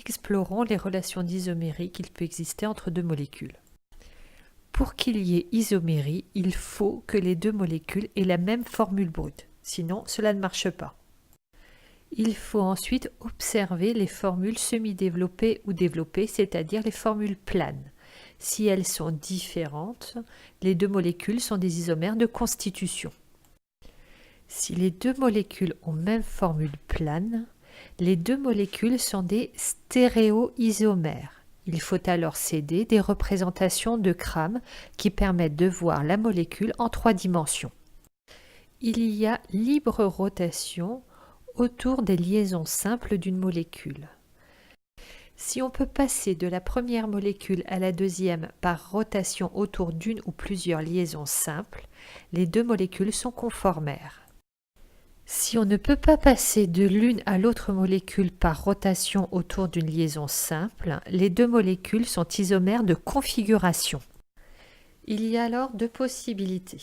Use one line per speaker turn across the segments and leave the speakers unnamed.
explorons les relations d'isomérie qu'il peut exister entre deux molécules. Pour qu'il y ait isomérie, il faut que les deux molécules aient la même formule brute, sinon cela ne marche pas. Il faut ensuite observer les formules semi-développées ou développées, c'est-à-dire les formules planes. Si elles sont différentes, les deux molécules sont des isomères de constitution. Si les deux molécules ont même formule plane, les deux molécules sont des stéréoisomères. Il faut alors céder des représentations de Cram qui permettent de voir la molécule en 3 dimensions. Il y a libre rotation autour des liaisons simples d'une molécule. Si on peut passer de la première molécule à la deuxième par rotation autour d'une ou plusieurs liaisons simples, les deux molécules sont conformères. Si on ne peut pas passer de l'une à l'autre molécule par rotation autour d'une liaison simple, les deux molécules sont isomères de configuration. Il y a alors 2 possibilités.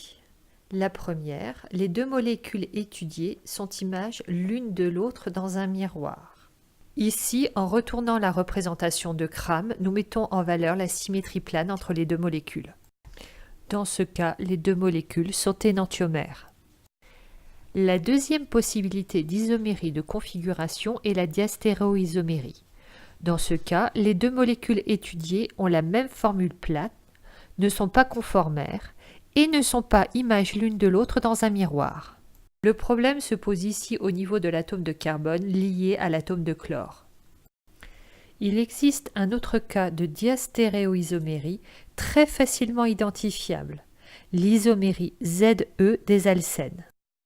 La première, les deux molécules étudiées sont images l'une de l'autre dans un miroir. Ici, en retournant la représentation de Cram, nous mettons en valeur la symétrie plane entre les deux molécules. Dans ce cas, les deux molécules sont énantiomères. La deuxième possibilité d'isomérie de configuration est la diastéréoisomérie. Dans ce cas, les deux molécules étudiées ont la même formule plane, ne sont pas conformères et ne sont pas images l'une de l'autre dans un miroir. Le problème se pose ici au niveau de l'atome de carbone lié à l'atome de chlore. Il existe un autre cas de diastéréoisomérie très facilement identifiable, l'isomérie ZE des alcènes.